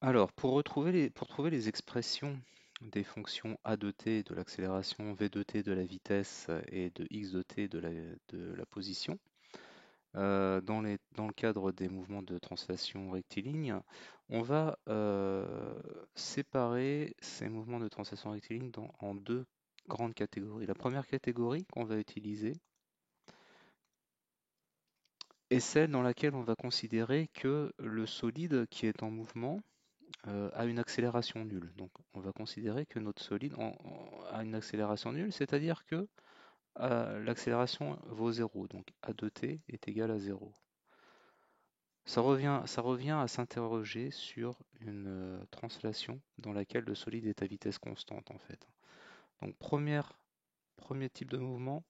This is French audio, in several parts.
Alors, pour trouver les expressions des fonctions a de t de l'accélération, v de t de la vitesse et de x de t de la position, dans le cadre des mouvements de translation rectiligne, on va séparer ces mouvements de translation rectiligne en deux grandes catégories. La première catégorie qu'on va utiliser est celle dans laquelle on va considérer que le solide qui est en mouvement a une accélération nulle. Donc on va considérer que notre solide a une accélération nulle, c'est-à-dire que l'accélération vaut 0. Donc a de t est égal à 0. Ça revient à s'interroger sur une translation dans laquelle le solide est à vitesse constante en fait. Donc premier type de mouvement,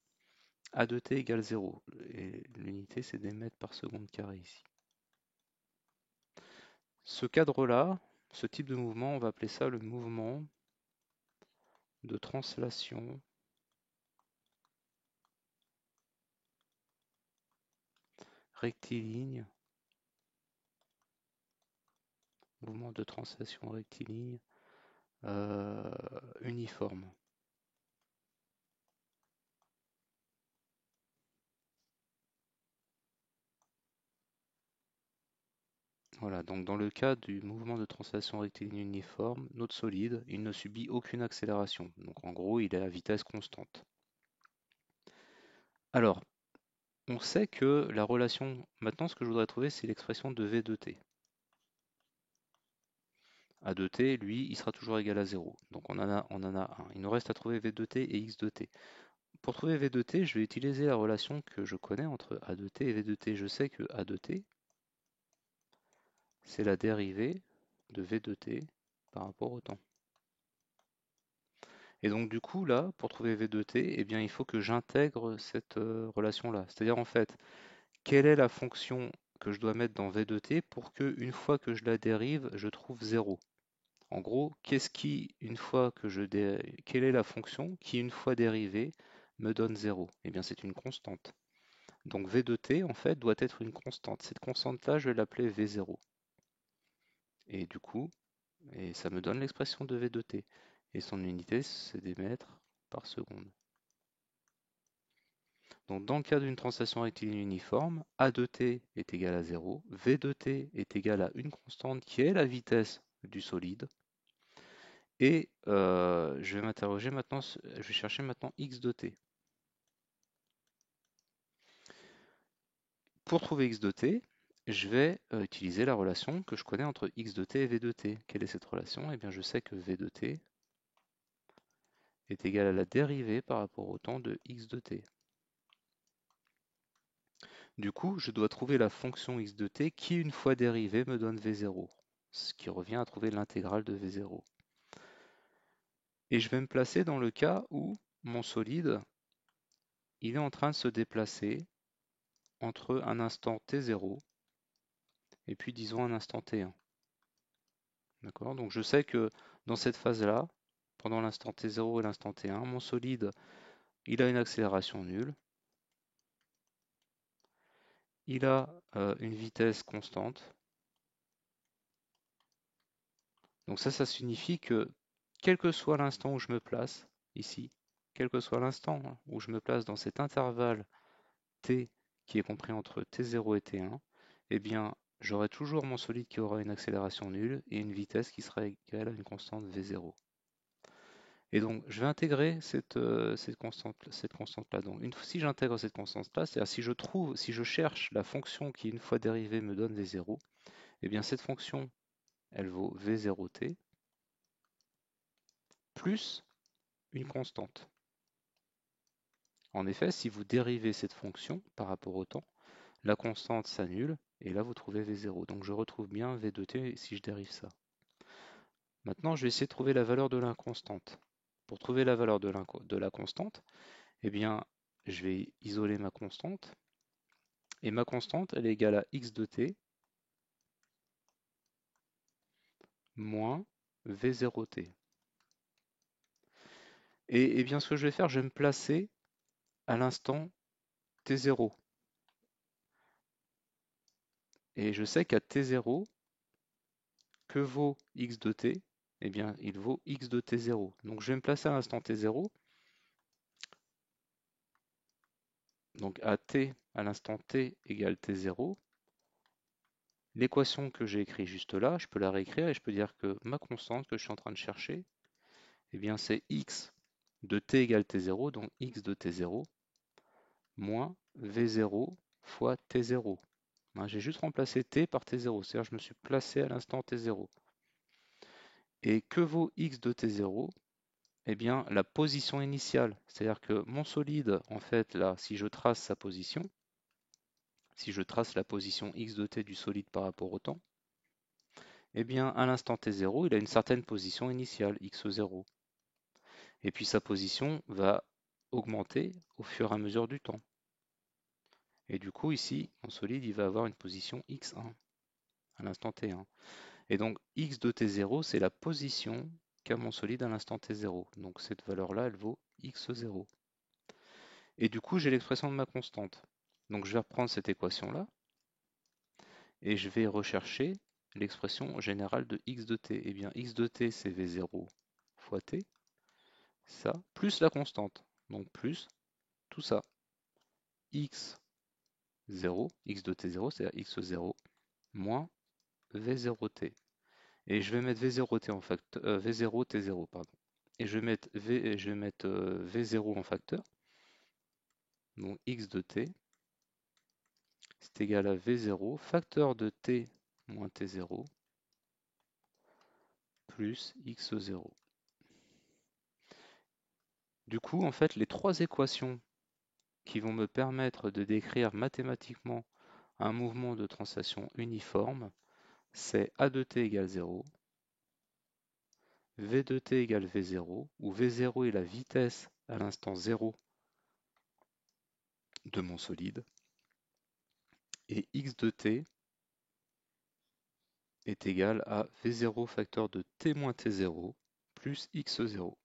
a de t égale 0. Et l'unité c'est des mètres par seconde carré ici. Ce cadre-là, ce type de mouvement, on va appeler ça le mouvement de translation rectiligne, mouvement de translation rectiligne uniforme. Voilà, donc dans le cas du mouvement de translation rectiligne uniforme, notre solide, il ne subit aucune accélération. Donc en gros, il est à vitesse constante. Alors, on sait que la relation, maintenant ce que je voudrais trouver, c'est l'expression de v de t. A de t, lui, il sera toujours égal à 0. Donc on en a un. Il nous reste à trouver v de t et x de t. Pour trouver v de t, je vais utiliser la relation que je connais entre a de t et v de t. Je sais que a de t, c'est la dérivée de v de t par rapport au temps. Et donc du coup là, pour trouver v de t, eh bien, il faut que j'intègre cette relation-là. C'est-à-dire en fait, quelle est la fonction que je dois mettre dans v de t pour que une fois que je la dérive, je trouve 0. En gros, quelle est la fonction qui, une fois dérivée, me donne 0? Eh bien, c'est une constante. Donc v de t, en fait, doit être une constante. Cette constante-là, je vais l'appeler v0. Et du coup, ça me donne l'expression de v de t. Et son unité, c'est des mètres par seconde. Donc dans le cas d'une translation rectiligne uniforme, a de t est égal à 0, v de t est égal à une constante qui est la vitesse du solide. Et je vais m'interroger maintenant, je vais chercher maintenant x de t. Pour trouver x de t, je vais utiliser la relation que je connais entre x de t et v de t. Quelle est cette relation? Eh bien, je sais que v de t est égal à la dérivée par rapport au temps de x de t. Du coup, je dois trouver la fonction x de t qui, une fois dérivée, me donne v0, ce qui revient à trouver l'intégrale de v0. Et je vais me placer dans le cas où mon solide, il est en train de se déplacer entre un instant t0 et puis disons un instant t1. D'accord? Donc je sais que dans cette phase-là, pendant l'instant t0 et l'instant t1, mon solide, il a une accélération nulle, il a une vitesse constante. Donc ça signifie que quel que soit l'instant où je me place, ici, quel que soit l'instant où je me place dans cet intervalle t qui est compris entre t0 et t1, eh bien, j'aurai toujours mon solide qui aura une accélération nulle et une vitesse qui sera égale à une constante v0. Et donc, je vais intégrer cette constante-là. Donc, si j'intègre cette constante-là, c'est-à-dire si je cherche la fonction qui, une fois dérivée, me donne v0, eh bien, cette fonction, elle vaut v0t plus une constante. En effet, si vous dérivez cette fonction par rapport au temps, la constante s'annule et là vous trouvez v0. Donc je retrouve bien v de t si je dérive ça. Maintenant, je vais essayer de trouver la valeur de l'inconstante. Pour trouver la valeur de la constante, eh bien, je vais isoler ma constante. Et ma constante, elle est égale à x de t moins v0t. Et bien, ce que je vais faire, je vais me placer à l'instant t0. Et je sais qu'à t0, que vaut x de t? Eh bien, il vaut x de t0. Donc je vais me placer à l'instant t0. Donc à t, à l'instant t égale t0. L'équation que j'ai écrite juste là, je peux la réécrire et je peux dire que ma constante que je suis en train de chercher, eh bien c'est x de t égale t0, donc x de t0, moins v0 fois t0. Hein, j'ai juste remplacé t par t0, c'est-à-dire je me suis placé à l'instant t0. Et que vaut x de t0? Eh bien la position initiale, c'est-à-dire que mon solide, en fait, là, si je trace sa position, si je trace la position x de t du solide par rapport au temps, eh bien à l'instant t0, il a une certaine position initiale, x0. Et puis sa position va augmenter au fur et à mesure du temps. Et du coup, ici, mon solide, il va avoir une position x1 à l'instant t1. Et donc, x de t0, c'est la position qu'a mon solide à l'instant t0. Donc cette valeur-là, elle vaut x0. Et du coup, j'ai l'expression de ma constante. Donc je vais reprendre cette équation-là, et je vais rechercher l'expression générale de x de t. Eh bien, x de t, c'est v0 fois t, ça, plus la constante. Donc plus tout ça, x0, x de t0, c'est-à-dire x0, moins v0t. Et je vais mettre v0t en facteur, v0t0, pardon. Et je vais mettre, v0 en facteur. Donc x de t, c'est égal à v0, facteur de t moins t0, plus x0. Du coup, en fait, les trois équations qui vont me permettre de décrire mathématiquement un mouvement de translation uniforme, c'est a de t égale 0, v de t égale v0, où v0 est la vitesse à l'instant 0 de mon solide, et x de t est égal à v0 facteur de t moins t0 plus x0,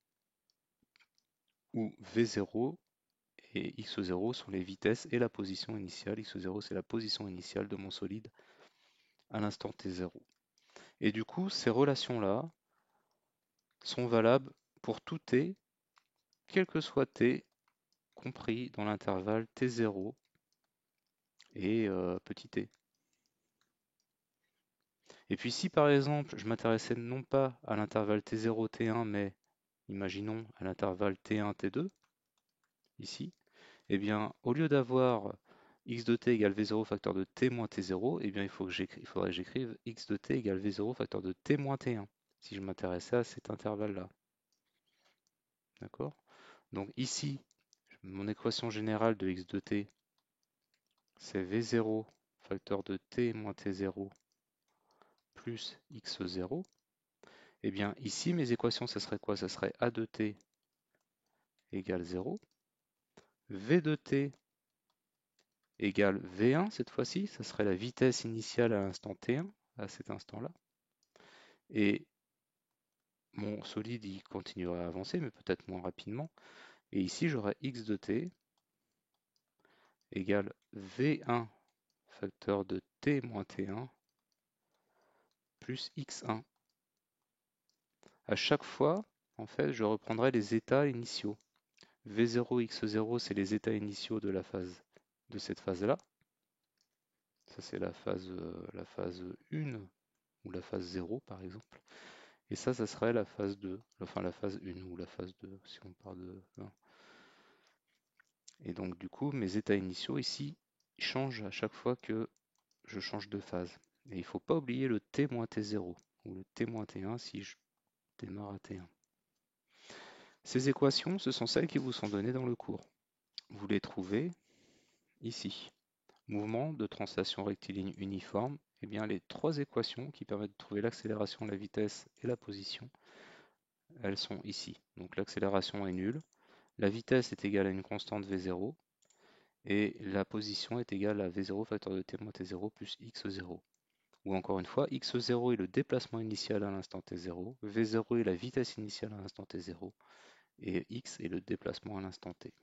où v0 et x0 sont les vitesses et la position initiale. x0, c'est la position initiale de mon solide à l'instant t0. Et du coup, ces relations-là sont valables pour tout t, quel que soit t, compris dans l'intervalle t0 et petit t. Et puis si par exemple je m'intéressais non pas à l'intervalle t0, t1, mais imaginons à l'intervalle t1, t2, ici, eh bien au lieu d'avoir x de t égale v0 facteur de t moins t0, eh bien il faudrait que j'écrive x de t égale v0 facteur de t moins t1, si je m'intéressais à cet intervalle-là. D'accord? Donc ici, mon équation générale de x de t, c'est v0 facteur de t moins t0 plus x0. Eh bien ici, mes équations, ça serait quoi? Ça serait a de t égale 0, v de t égale v1 cette fois-ci, ça serait la vitesse initiale à l'instant t1, à cet instant-là. Et mon solide, il continuerait à avancer, mais peut-être moins rapidement. Et ici, j'aurais x de t égale v1 facteur de t moins t1 plus x1. À chaque fois, en fait, je reprendrai les états initiaux. V0, x0, c'est les états initiaux de la phase, de cette phase-là. Ça, c'est la phase 1 ou la phase 0, par exemple. Et ça serait la phase 2, enfin la phase 1 ou la phase 2, si on part de 1. Et donc, du coup, mes états initiaux ici changent à chaque fois que je change de phase. Et il ne faut pas oublier le t-t0 ou le t-t1 si je démarre à t1. Ces équations, ce sont celles qui vous sont données dans le cours. Vous les trouvez ici. Mouvement de translation rectiligne uniforme, eh bien les trois équations qui permettent de trouver l'accélération, la vitesse et la position, elles sont ici. Donc l'accélération est nulle, la vitesse est égale à une constante v0 et la position est égale à v0 facteur de t moins t0 plus x0. Ou encore une fois, x0 est le déplacement initial à l'instant t0, v0 est la vitesse initiale à l'instant t0 et x est le déplacement à l'instant t.